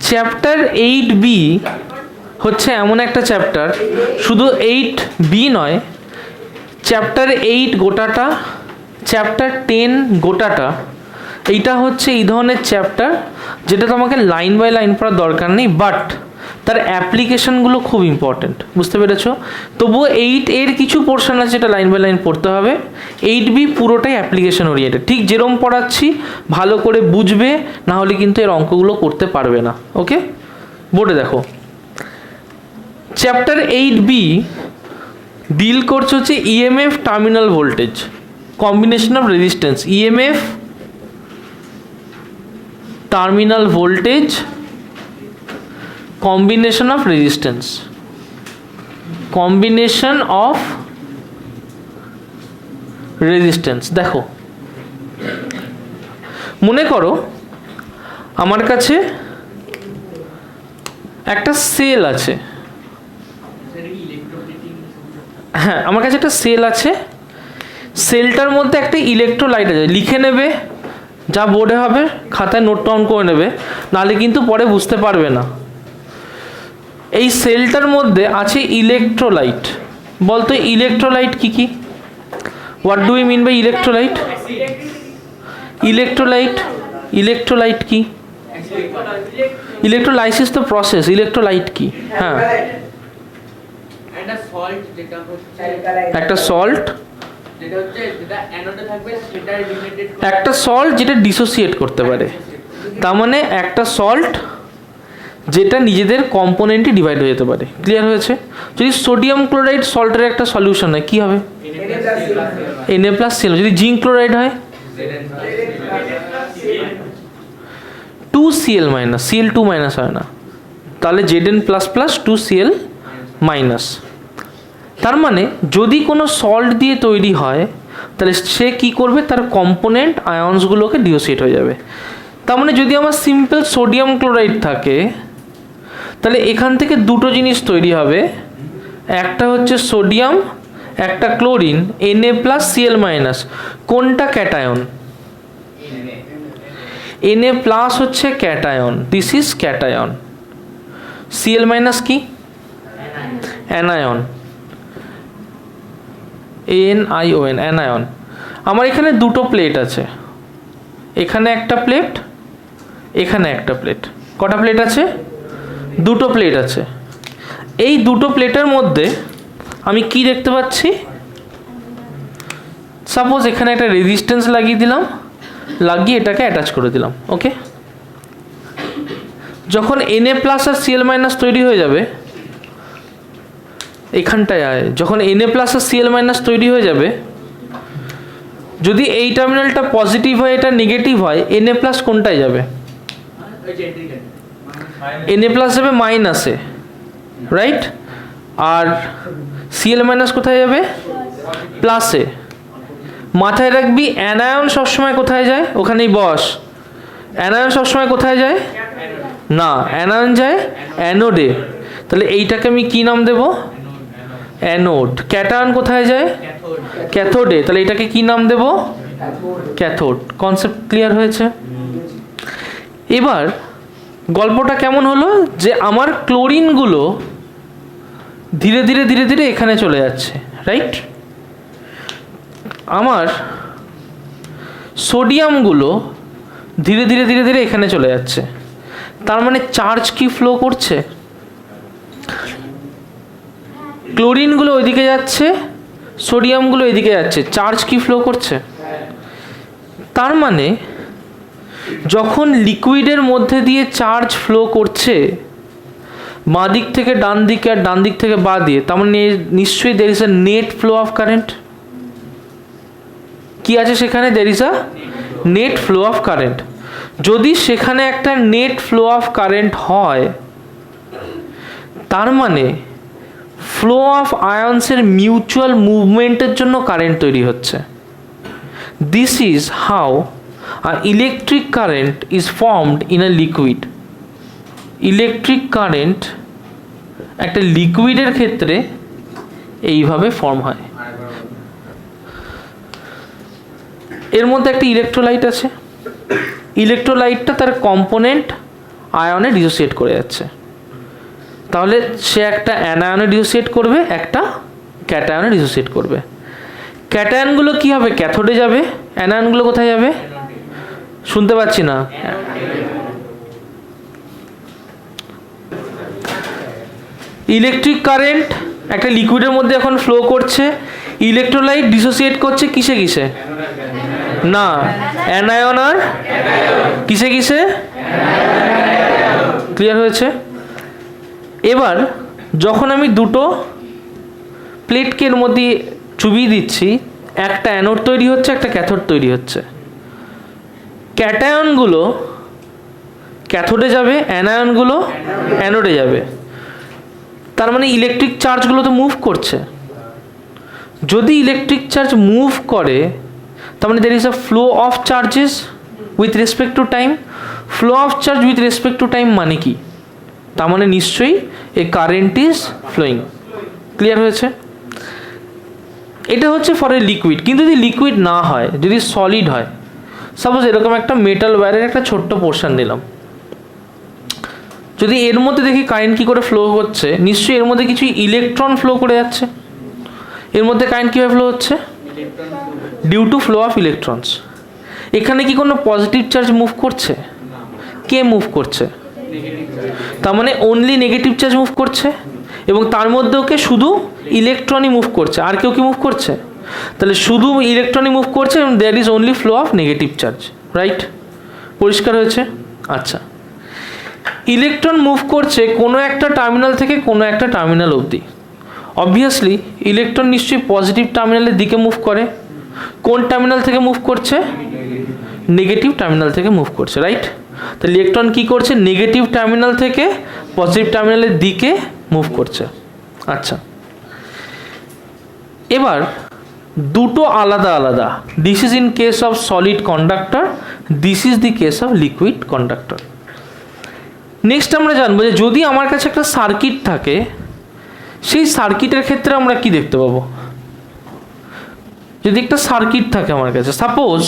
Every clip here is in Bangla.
চ্যাপ্টার 8B হচ্ছে এমন একটা চ্যাপ্টার, শুধু 8B নয়, চ্যাপ্টার 8 গোটাটা, চ্যাপ্টার 10 গোটাটা, এইটা হচ্ছে এই ধরনের চ্যাপ্টার যেটা তোমাকে লাইন বাই লাইন পড়ার দরকার নেই, বাট তার অ্যাপ্লিকেশনগুলো খুব ইম্পর্টেন্ট, বুঝতে পেরেছো? তবুও 8 এর কিছু পোর্শন আছে যেটা লাইন বাই লাইন পড়তে হবে। 8B পুরোটাই অ্যাপ্লিকেশন ওরিয়েন্টেড। ঠিক যেরকম পড়াচ্ছি ভালো করে বুঝবে, না হলে কিন্তু এর অঙ্কগুলো করতে পারবে না। ওকে, বোর্ডে দেখো, চ্যাপ্টার 8B ডিল করছে হচ্ছে EMF terminal voltage, combination of resistance, EMF terminal voltage, combination of resistance, combination of resistance. দেখো, মনে করো আমার কাছে একটা সেল আছে, হ্যাঁ আমার কাছে একটা সেল আছে, সেলটার মধ্যে একটা ইলেকট্রোলাইট আছে, লিখে নেবে যা বোর্ডে হবে, খাতায় নোট ডাউন করে নেবে, নাহলে কিন্তু পরে বুঝতে পারবে না। এই সেলটার মধ্যে আছে ইলেকট্রোলাইট। বলতো ইলেকট্রোলাইট কি কি? What do you mean by electrolyte? Electrolyte, electrolyte কি? ইলেকট্রোলাইসিস তো প্রসেস, ইলেকট্রোলাইট কি? হ্যাঁ, একটা সল্ট, একটা সল্ট যেটা ডিসোসিয়েট করতে পারে, তার মানে একটা সল্ট যেটা নিজেদের কম্পোনেন্টে ডিভাইড হয়ে যেতে পারে। ক্লিয়ার হয়েছে? যদি সোডিয়াম ক্লোরাইড সল্টের একটা সলিউশন হয় কি হবে? Na+Cl। যদি জিঙ্ক ক্লোরাইড হয় 2Cl-, Cl2- হয় না, তাহলে Zn++ 2Cl-। তার মানে যদি কোনো সল্ট দিয়ে তৈরি হয় তাহলে সে কি করবে? তার কম্পোনেন্ট আয়ন্সগুলোকে ডিসোসিয়েট হয়ে যাবে। তার মানে যদি আমার সিম্পল সোডিয়াম ক্লোরাইড থাকে তাহলে এখান থেকে দুটো জিনিস তৈরি হবে, একটা হচ্ছে সোডিয়াম, একটা ক্লোরিন, Na+Cl-। কোনটা ক্যাটায়ন? Na+ হচ্ছে cation, this is cation. Cl- কি? Anion, ANION, anion. আমার এখানে দুটো প্লেট আছে, এখানে একটা প্লেট, এখানে একটা প্লেট। কটা প্লেট আছে? দুটো প্লেট আছে। এই দুটো প্লেটের মধ্যে আমি কি দেখতে পাচ্ছি? সাপোজ এখানে একটা রেজিস্ট্যান্স লাগিয়ে দিলাম, লাগিয়ে এটাকে অ্যাটাচ করে দিলাম। ওকে, যখন Na+ আর Cl- তৈরি হয়ে যাবে, এখানটায় যখন Na+ আর Cl- তৈরি হয়ে যাবে, যদি এই টার্মিনালটা পজিটিভ হয়, এটা নেগেটিভ হয়, Na+ কোনটায় যাবে? Na+ যাবে মাইনাসে, রাইট? আর Cl- কোথায় যাবে? প্লাসে। মাথায় রাখবি অ্যানায়ন সবসময় কোথায় যায়? ওখানেই বস। অ্যানায়ন সবসময় কোথায় যায়? না, অ্যানায়ন যায় অ্যানোডে। তাহলে এইটাকে আমি কি নাম দেব? অ্যানোড। ক্যাটায়ন কোথায় যায়? ক্যাথোডে। তাহলে এটাকে কি নাম দেব? ক্যাথোড। কনসেপ্ট ক্লিয়ার হয়েছে? এবার গল্পটা কেমন হলো যে আমার ক্লোরিনগুলো ধীরে ধীরে ধীরে ধীরে এখানে চলে যাচ্ছে, রাইট? আমার সোডিয়ামগুলো ধীরে ধীরে ধীরে ধীরে এখানে চলে যাচ্ছে। তার মানে চার্জ কি ফ্লো করছে? ক্লোরিনগুলো ওইদিকে যাচ্ছে, সোডিয়ামগুলো এদিকে যাচ্ছে, চার্জ কি ফ্লো করছে? তার মানে যখন লিকুইডের মধ্যে দিয়ে চার্জ ফ্লো করছে বাঁ দিক থেকে ডান দিকে আর ডান দিক থেকে বাঁ দিয়ে, তার মানে নিশ্চয়ই there is a net flow of current. কি আছে সেখানে? There is a net flow of current. যদি সেখানে একটা নেট ফ্লো অফ কারেন্ট হয়, তার মানে ফ্লো অফ আয়ন্সের মিউচুয়াল মুভমেন্টের জন্য কারেন্ট তৈরি হচ্ছে। This is how an electric current is formed in a liquid. Electric current একটা লিকুইডের ক্ষেত্রে এইভাবে ফর্ম হয়। এর মধ্যে একটা ইলেকট্রোলাইট আছে, ইলেকট্রোলাইটটা তার কম্পোনেন্ট আয়নে ডিসোসিয়েট করে যাচ্ছে। তাহলে সে একটা অ্যানায়নে ডিসোসিয়েট করবে, একটা ক্যাটায়নে ডিসোসিয়েট করবে। ক্যাটায়নগুলো কি হবে? ক্যাথোডে যাবে। অ্যানায়নগুলো কোথায় যাবে? শুনতে পাচ্ছি না। ইলেকট্রিক কারেন্ট একটা লিকুইডের মধ্যে এখন ফ্লো করছে, ইলেকট্রোলাইট ডিসোসিয়েট করছে কিসে কিসে? না, অ্যানায়ন আর কিসে কিসে? ক্লিয়ার হয়েছে? এবার যখন আমি দুটো প্লেটকে এর মধ্যে চুবিয়ে দিচ্ছি, একটা অ্যানোড তৈরি হচ্ছে, একটা ক্যাথোড তৈরি হচ্ছে। ক্যাটায়নগুলো ক্যাথোডে যাবে, অ্যানায়নগুলো অ্যানোডে যাবে। তার মানে ইলেকট্রিক চার্জগুলো তো মুভ করছে। যদি ইলেকট্রিক চার্জ মুভ করে, তার মানে there is a flow of charges with respect to time. Flow of charge with respect to time মানে কি? তার মানে নিশ্চয়ই এ কারেন্ট ইজ ফ্লোয়িং। ক্লিয়ার হয়েছে? এটা হচ্ছে ফর এ লিকুইড। কিন্তু যদি লিকুইড না হয়, যদি সলিড হয়, সাপোজ এরকম একটা মেটাল ওয়্যারের একটা ছোট্ট পোর্শন দিলাম, যদি এর মধ্যে দেখি কারেন্ট কী করে ফ্লো হচ্ছে, নিশ্চয়ই এর মধ্যে কিছু ইলেকট্রন ফ্লো করে যাচ্ছে। এর মধ্যে কারেন্ট কীভাবে ফ্লো হচ্ছে? Due to flow of electrons. এখানে কি কোনো পজিটিভ চার্জ মুভ করছে? কে মুভ করছে? তার মানে অনলি নেগেটিভ চার্জ মুভ করছে, এবং তার মধ্যেও কে শুধু ইলেকট্রনই মুভ করছে, আর কেউ কি মুভ করছে? তাহলে শুধু ইলেকট্রনই মুভ করছে এবং there is only flow of negative charge. Right? পরিষ্কার হয়েছে? আচ্ছা, ইলেকট্রন মুভ করছে কোনো একটা টার্মিনাল থেকে কোনো একটা টার্মিনাল অবধি। অবভিয়াসলি ইলেকট্রন নিশ্চয়ই পজিটিভ টার্মিনালের দিকে মুভ করে। কোন টার্মিনাল থেকে মুভ করছে? নেগেটিভ টার্মিনাল থেকে মুভ করছে। রাইট? তাহলে ইলেকট্রন কী করছে? নেগেটিভ টার্মিনাল থেকে পজিটিভ টার্মিনালের দিকে মুভ করছে। আচ্ছা, এবার দুটো আলাদা আলাদা, this is in case of solid conductor, this is the case of liquid conductor. Next আমরা জানবো যে যদি আমার কাছে একটা সার্কিট থাকে, সেই সার্কিটের ক্ষেত্রে আমরা কি দেখতে পাবো? যদি একটা সার্কিট থাকে আমার কাছে, সাপোজ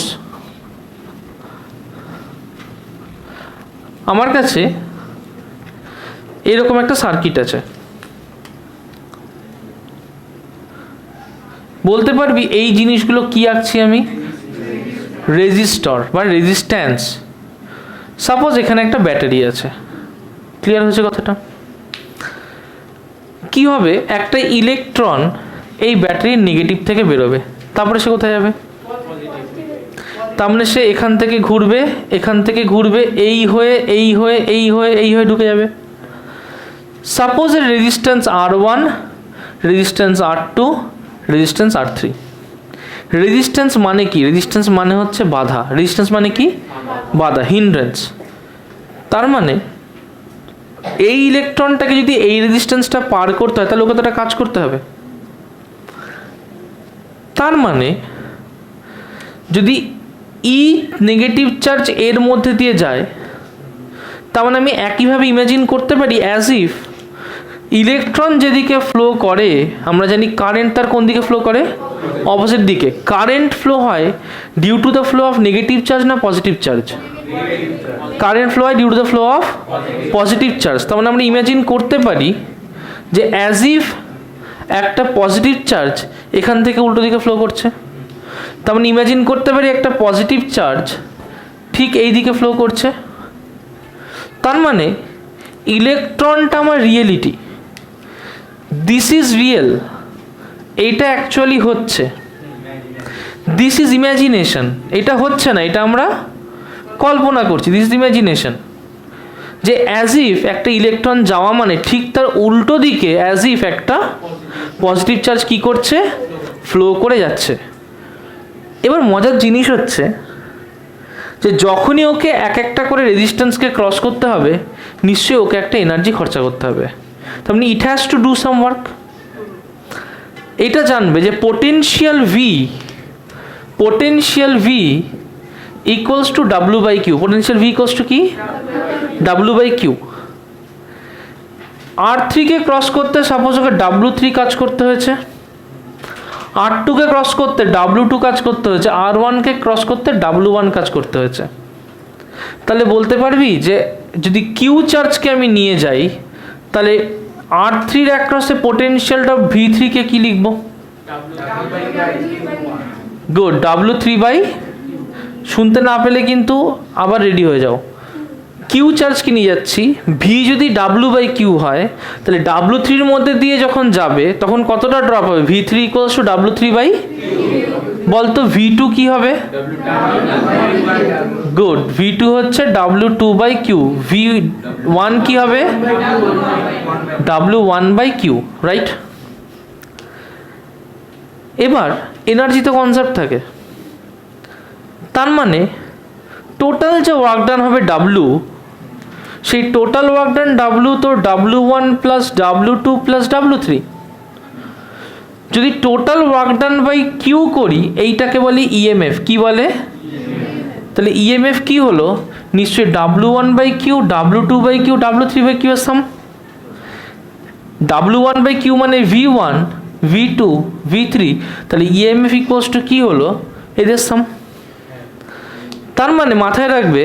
আমার কাছে এরকম একটা সার্কিট আছে, বলতে পারবি এই জিনিসগুলো কি আঁকছি আমি? রেজিস্টর বা রেজিস্ট্যান্স। সাপোজ এখানে একটা ব্যাটারি আছে। ক্লিয়ার হয়েছে কথাটা? কি হবে? একটা ইলেকট্রন এই ব্যাটারির নেগেটিভ থেকে বেরোবে, তারপরে সে কোথায় যাবে? তার মানে সে এখান থেকে ঘুরবে, এখান থেকে ঘুরবে, এই হয়ে এই হয়ে এই হয়ে এই হয়ে ঢুকে যাবে। সাপোজ এর resistance R1, resistance R2, resistance R3। Resistance মানে কি? রেজিস্ট্যান্স মানে হচ্ছে বাধা। রেজিস্ট্যান্স মানে কি? বাধা, হিন্ড্রেন্স। তার মানে এই ইলেকট্রনটাকে যদি এই রেজিস্ট্যান্সটা পার করতে হয়, তাহলে ওকে তো একটা কাজ করতে হবে। তার মানে যদি ই নেগেটিভ চার্জ এর মধ্যে দিয়ে যায়, তার মানে আমি একইভাবে ইমাজিন করতে পারি অ্যাজ ইফ ইলেকট্রন যেদিকে ফ্লো করে, আমরা জানি কারেন্ট তার কোন দিকে ফ্লো করে? অপোজিট দিকে। কারেন্ট ফ্লো হয় due to the flow of negative charge না পজিটিভ চার্জ? কারেন্ট ফ্লো হয় due to the flow of positive charge. তার মানে আমরা ইমাজিন করতে পারি যে অ্যাজ ইফ একটা পজিটিভ চার্জ এখান থেকে উল্টো দিকে ফ্লো করছে। তার মানে ইমাজিন করতে পারি একটা পজিটিভ চার্জ ঠিক এই দিকে ফ্লো করছে। তার মানে ইলেকট্রনটা আমার রিয়েলিটি, দিস ইজ রিয়েল, এইটা অ্যাকচুয়ালি হচ্ছে। দিস ইজ ইমাজিনেশন, এটা হচ্ছে না, এটা আমরা কল্পনা করছি। This is imagination. যে অ্যাজ ইফ একটা ইলেকট্রন যাওয়া মানে ঠিক তার উল্টো দিকে অ্যাজ ইফ একটা পজিটিভ চার্জ কি করছে? ফ্লো করে যাচ্ছে। এবার মজার জিনিস হচ্ছে যে যখনই ওকে এক একটা করে রেজিস্ট্যান্সকে ক্রস করতে হবে, নিশ্চয়ই ওকে একটা এনার্জি খরচা করতে হবে। তার মানে it has to do some work. এটা জানবে যে potential V equals to W by Q. Potential V equals to কি? W by Q. R3কে ক্রস করতে সাপোজ ওকে W3 কাজ করতে হয়েছে, R2কে ক্রস করতে W2 কাজ করতে হয়েছে, R1কে ক্রস করতে W1 কাজ করতে হয়েছে। তাহলে বলতে পারবি যে যদি কিউ চার্জকে আমি নিয়ে যাই তাহলে R3 অ্যাক্রসে পোটেনশিয়ালটা V3 কে কি লিখবো? গুড, W3 বাই, শুনতে না পেলে কিন্তু আবার রেডি হয়ে যাও। কিউ চার্জকে নিয়ে যাচ্ছি, ভি যদি ডাব্লু বাই কিউ হয় তাহলে W3-র মধ্যে দিয়ে যখন যাবে তখন কতটা ড্রপ হবে? V3 equals to W3 by, বলতো V2 কি হবে? গুড, V2 হচ্ছে W2 বাই কিউ, V1 কি হবে? W1 by Q, right? এবার এনার্জি তো কনজার্ভ থাকে, তার মানে টোটাল যে ওয়ার্ক ডান হবে W, সেই টোটাল ওয়ার্ক ডান W তো W1 plus W2 plus W3। যদি total work done by Q করি এইটাকে বলি ইএমএফ। কি বলে? তাহলে ইএমএফ কি হলো? নিশ্চয়ই W1 by Q, W2 by Q, W3 by Q এর সাম। W1 বাই কিউ মানে V1, V2, V3, তাহলে ইএমএফ ইকুয়ালস টু কি হলো? এদের সাম। তার মানে মাথায় রাখবে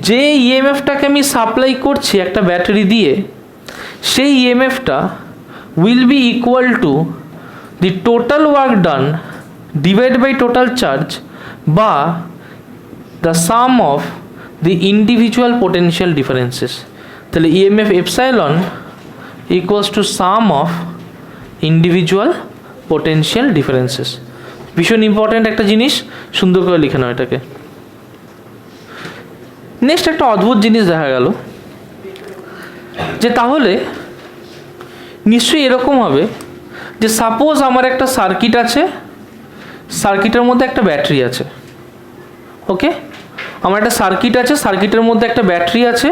যে ইএমএফটাকে আমি সাপ্লাই করছি একটা ব্যাটারি দিয়ে, সেই ইএমএফটা will be equal to the total work done divided by total charge বা the sum of the individual potential differences। তাহলে EMF epsilon equals to sum of individual potential differences। ভীষণ ইম্পর্ট্যান্ট একটা জিনিস, সুন্দর করে লিখে নাও এটাকে। নেক্সট একটা অদ্ভুত জিনিস দেখা গেল যে তাহলে নিশ্চয়ই এরকম হবে যে সাপোজ আমার একটা সার্কিট আছে, সার্কিটের মধ্যে একটা ব্যাটারি আছে। ওকে, আমার একটা সার্কিট আছে, সার্কিটের মধ্যে একটা ব্যাটারি আছে,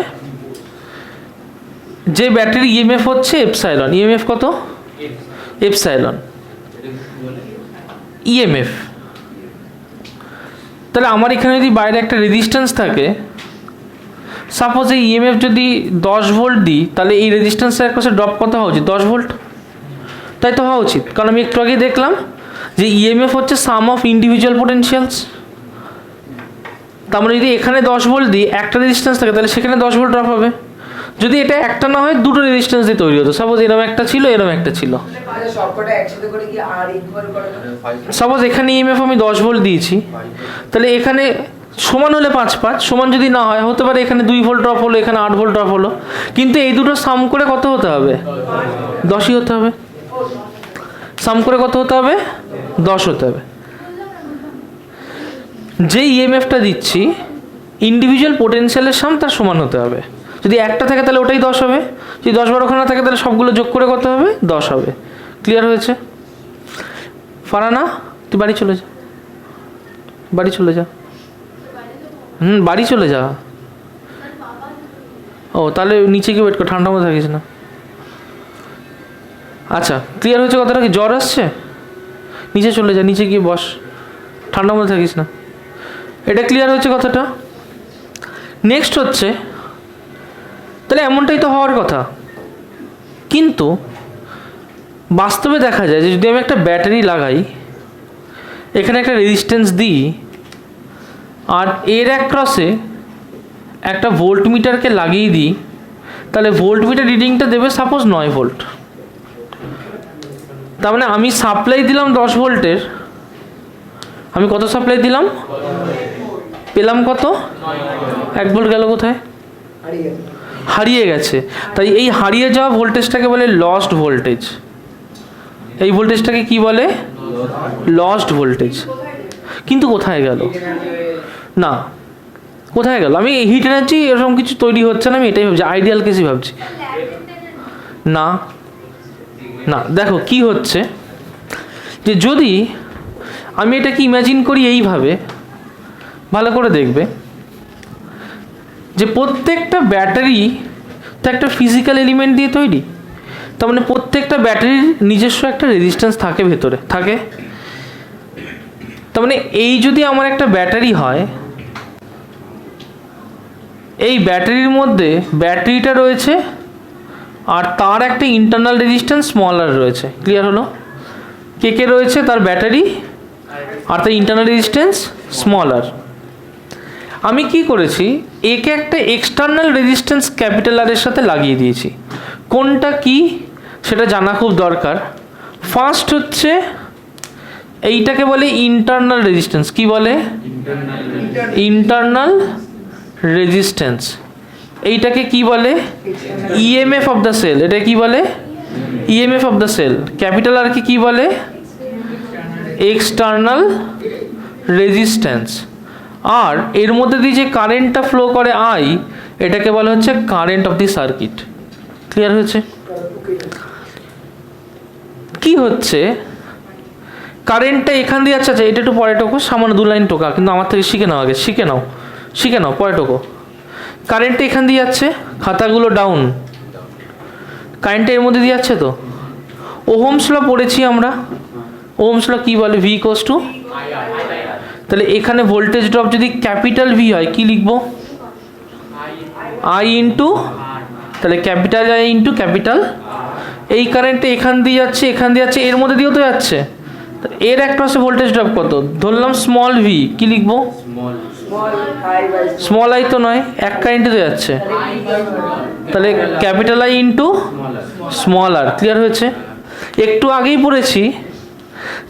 যে ব্যাটারির ইএমএফ হচ্ছে এপসাইলন। ইএমএফ কত? Epsilon EMF. তাহলে আমার এখানে যদি বাইরে একটা রেজিস্ট্যান্স থাকে, সাপোজ এই ইএমএফ যদি 10 ভোল্ট দিই তাহলে এই রেজিস্ট্যান্সের একটা ড্রপ কত হওয়া উচিত? 10 ভোল্ট, তাই তো হওয়া উচিত। কারণ আমি একটু আগে দেখলাম যে ইএমএফ হচ্ছে সাম অফ ইন্ডিভিজুয়াল পোটেনশিয়ালস। তার মানে যদি এখানে 10 ভোল্ট দিই, একটা রেজিস্ট্যান্স থাকে, তাহলে সেখানে 10 ভোল্ট ড্রপ হবে। যদি এটা একটা না হয় দুটো রেজিস্ট্যান্স দিয়ে তৈরি হতো, সাপোজ এরকম একটা ছিল, এরকম একটা ছিল। সাপোজ এখানে ইএমএফ আমি 10 ভোল্ট দিয়েছি, তাহলে এখানে সমান হলে 5 সমান যদি না হয়, হতে পারে এখানে 2 ভোল্ট ড্রপ হলো, এখানে 8 ভোল্ট ড্রপ হলো, কিন্তু এই দুটো সাম করে কত হতে হবে? 10ই হতে হবে। সাম করে কত হতে হবে? 10 হতে হবে। যে ইএমএফটা দিচ্ছি ইন্ডিভিজুয়াল পোটেনশিয়ালের সাম তার সমান হতে হবে। যদি একটা থাকে তাহলে ওটাই 10 হবে, যদি 10-12খানা থাকে তাহলে সবগুলো যোগ করে কত হবে? 10 হবে। ক্লিয়ার হয়েছে? ফারানা, তুই বাড়ি চলে যা, বাড়ি চলে যা। বাড়ি চলে যা। ও তাহলে নিচে গিয়ে ওয়েট কর, ঠান্ডা মধ্যে থাকিস না। আচ্ছা, ক্লিয়ার হয়েছে কথাটা? কি জ্বর আসছে? নিচে চলে যা, নিচে গিয়ে বস, ঠান্ডা মধ্যে থাকিস না। এটা ক্লিয়ার হয়েছে কথাটা? নেক্সট হচ্ছে, তাহলে এমনটাই তো হওয়ার কথা, কিন্তু বাস্তবে দেখা যায় যে যদি আমি একটা ব্যাটারি লাগাই, এখানে একটা রেজিস্ট্যান্স দিই, আর এর অ্যাক্রসে একটা ভোল্ট মিটারকে লাগিয়ে দিই, তাহলে ভোল্ট মিটার রিডিংটা দেবে সাপোজ 9 ভোল্ট। তার মানে আমি সাপ্লাই দিলাম 10 ভোল্টের, আমি কত সাপ্লাই দিলাম? পেলাম কত? 1 ভোল্ট গেল কোথায়? হারিয়ে গেছে। তাই এই হারিয়ে যাওয়া ভোল্টেজটাকে বলে লস্ট ভোল্টেজ। এই ভোল্টেজটাকে কি বলে? Lost voltage. কিন্তু কোথায় গেল? না, কোথায় গেল? আমি হিট এনার্জি এরকম কিছু তৈরি হচ্ছে না, আমি এটাই ভাবছি, আইডিয়াল কেসই ভাবছি। না না, দেখো কি হচ্ছে, যে যদি আমি এটাকে ইমাজিন করি এইভাবে, ভালো করে দেখবে যে প্রত্যেকটা ব্যাটারি তো একটা ফিজিক্যাল এলিমেন্ট দিয়ে তৈরি। তার মানে প্রত্যেকটা ব্যাটারির নিজস্ব একটা রেজিস্ট্যান্স থাকে, ভেতরে থাকে। তার মানে এই যদি আমার একটা ব্যাটারি হয়, এই ব্যাটারির মধ্যে ব্যাটারিটা রয়েছে আর তার একটা ইন্টারনাল রেজিস্ট্যান্স স্মল আর রয়েছে। ক্লিয়ার হলো? কে কে রয়েছে? তার ব্যাটারি আর তার ইন্টারনাল রেজিস্ট্যান্স স্মল আর। আমি কি করেছি, একে একটা এক্সটার্নাল রেজিস্ট্যান্স ক্যাপিটাল আর এর সাথে লাগিয়ে দিয়েছি। কোনটা কি সেটা জানা খুব দরকার। ফার্স্ট হচ্ছে এইটাকে বলে ইন্টারনাল রেজিস্ট্যান্স। কি বলে? Internal resistance. এইটাকে কি বলে? EMF of the cell. এটা কি বলে? EMF of the cell. Capital R কি বলে? External resistance. আর এর মধ্যে দিয়ে যে কারেন্টটা ফ্লো করে আই, এটাকে বলা হচ্ছে current of the circuit. Clear হয়েছে? কি হচ্ছে, কারেন্টটা এখান দিয়ে যাচ্ছে। এটা একটু পরে টোকো, সামান্য 2 লাইন টোকা, কিন্তু আমার থেকে শিখে নাও আগে, শিখে নাও পরে টোকো। কারেন্টটা এখান দিয়ে যাচ্ছে, খাতাগুলো ডাউন। কারেন্টটা এর মধ্যে দিয়ে যাচ্ছে তো। ওহমস ল পড়েছি আমরা। ওহমস ল কি বলে? ভি ইকুয়ালস টু, তাহলে এখানে ভোল্টেজ ড্রপ যদি ক্যাপিটাল ভি হয় কি লিখবো? আই ইন্টু, তাহলে ক্যাপিটাল আই ইন্টু ক্যাপিটাল। এই কারেন্টটা এখান দিয়ে যাচ্ছে, এর মধ্যে দিয়েও তো যাচ্ছে। এর একটা হচ্ছে ভোল্টেজ ড্রপ কত ধরলাম? Small V. কি লিখবো? স্মল আই তো নয়, এক কারেন্টে তো যাচ্ছে, তাহলে capital I into small R. Clear হয়েছে? একটু আগেই পড়েছি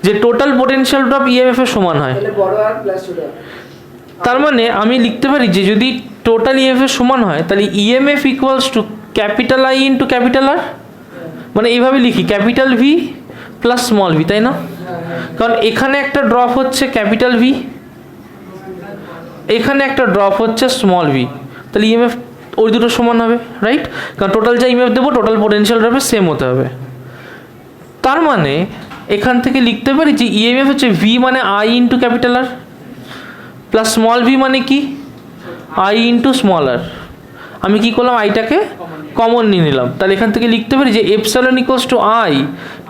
যে টোটাল পোটেনশিয়াল ড্রপ ইএমএফ এর সমান হয়। তার মানে আমি লিখতে পারি যে যদি টোটাল ইএমএফ এর সমান হয়, তাহলে EMF equals to capital I into capital R. মানে এইভাবে লিখি, capital V plus small V, তাই না? কারণ এখানে একটা ড্রপ হচ্ছে ক্যাপিটাল ভি, এখানে একটা ড্রপ হচ্ছে স্মল ভি, তাহলে ইএমএফ ওই দুটো সমান হবে, রাইট? কারণ টোটাল যা ইএমএফ দেবো টোটাল পোটেনশিয়াল ড্রপের সেম হতে হবে। তার মানে এখান থেকে লিখতে পারি যে ইএমএফ হচ্ছে ভি মানে I into capital R, plus small V মানে কি? I into small R. আমি কি করলাম? আইটাকে কমন নিয়ে নিলাম। তাহলে এখান থেকে লিখতে পারি যে epsilon equals to I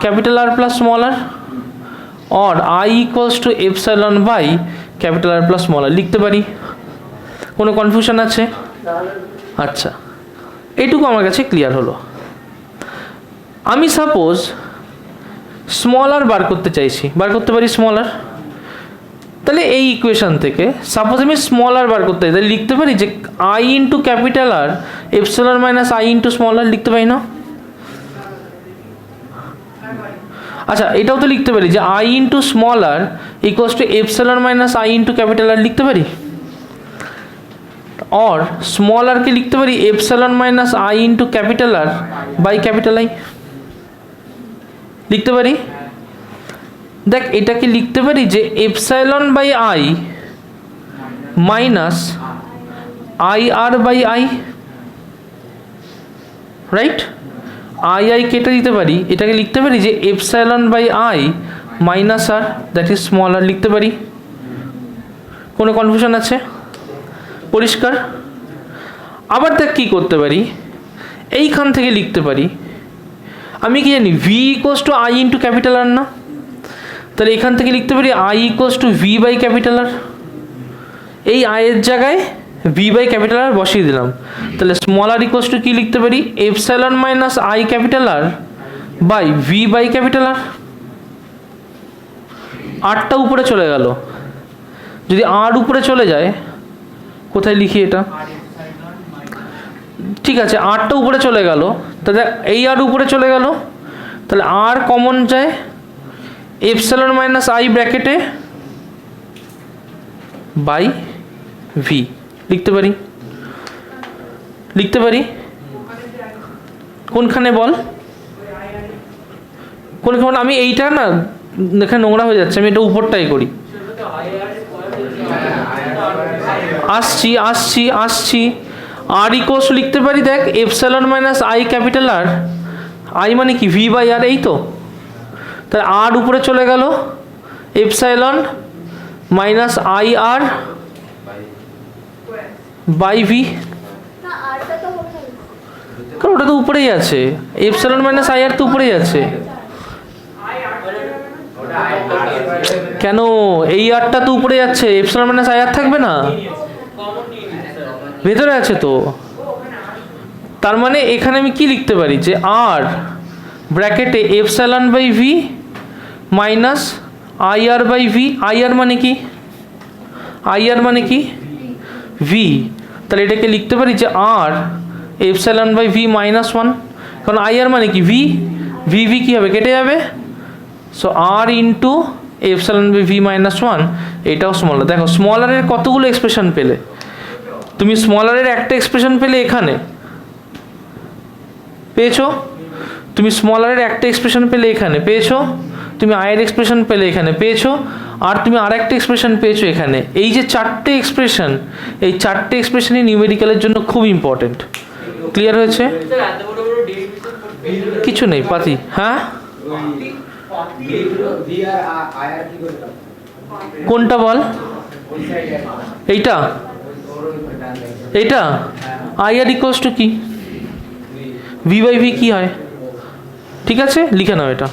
capital R plus small R, or I equals to epsilon by capital R plus small R লিখতে পারি। কোনো কনফিউশন আছে? আচ্ছা, এইটুকু আমার কাছে ক্লিয়ার হলো। আমি সাপোজ স্মল আর বার করতে চাইছি, বার করতে পারি স্মল আর। তাহলে এই ইকুয়েশন থেকে সাপোজ আমি স্মল আর বার করতে চাই, তাহলে লিখতে পারি যে I into capital R epsilon minus I into small R লিখতে পারি না? আচ্ছা, এটাও তো লিখতে পারি যে I into small R equals to epsilon minus I into capital R লিখতে পারি। और স্মল আর কে লিখতে পারি epsilon minus I into capital R by capital I লিখতে পারি। দেখ, এটাকে লিখতে পারি যে epsilon by I minus I R by I, right? I I কেটে দিতে পারি, এটাকে লিখতে পারি যে epsilon by I minus R, that is small R লিখতে পারি। কোনো কনফিউশন আছে? পরিষ্কার? আবার দেখ কি করতে পারি, এইখান থেকে লিখতে পারি, আমি কি জানি V equals to I into capital R না? তাহলে এখান থেকে লিখতে পারি I equals to V by capital R. এই আয়ের জায়গায় ভি বাই ক্যাপিটাল আর বসিয়ে দিলাম। তাহলে স্মল আর ইকুয়ালস টু কি লিখতে পারি? Epsilon minus I capital R by V by capital R. আরটা উপরে চলে গেল, যদি আর উপরে চলে যায়, কোথায় লিখি এটা? ঠিক আছে, আরটা উপরে চলে গেল, তাহলে এই আর উপরে চলে গেল, তাহলে আর কমন যায়, এপসাইলন মাইনাস আই ব্র্যাকেটে বাই ভি লিখতে পারি। লিখতে পারি কোনখানে বল? কোনখানে? আমি এইটা না, এখানে নোংরা হয়ে যাচ্ছে, আমি এটা উপরটাই করি। আসছি আসছি আসছি আর ইকুয়ালস লিখতে পারি, দেখ epsilon minus I capital R, I মানে কি? ভি বাই আর, এই তো। তাহলে আর উপরে চলে গেল, epsilon minus I R by V, কারণ ওটা তো উপরেই আছে, এপসাইলন মাইনাস আই আর তো উপরেই আছে। কেন? এই আরটা তো উপরে যাচ্ছে, এপসাইলন মাইনাস আই আর থাকবে না? ভেতরে আছে তো। তার মানে এখানে আমি কি লিখতে পারি যে আর ব্র্যাকেটে epsilon by v minus I R by v. I r মানে কি? আই আর মানে কি? ভি, তাহলে এটাকে লিখতে পারি যে r epsilon by v minus one, কারণ আই আর মানে কি ভি, ভি ভি কী হবে কেটে যাবে, so r into epsilon by v minus one, এটাও স্মলার। দেখো স্মলারের কতগুলো এক্সপ্রেশন পেলে, তুমি স্মলারের একটা এক্সপ্রেশন পেলে এখানে পেয়েছো, তুমি স্মলারের একটা এক্সপ্রেশন পেলে এখানে পেয়েছো, তুমি আয়ের এক্সপ্রেশন পেলে এখানে পেয়েছো, আর তুমি আরেকটা এক্সপ্রেশন পেয়েছো এখানে। এই যে চারটে এক্সপ্রেশন, এই চারটে এক্সপ্রেশনই নিউমেরিক্যালের জন্য খুব ইম্পর্টেন্ট। ক্লিয়ার হয়েছে? কিছু নেই পাতি। হ্যাঁ কোনটা বল? এইটা, এইটা আই আর ইকুয়ালস টু কি, ভি বাই ভি কি হয়? ঠিক আছে, লিখে নাও এটা।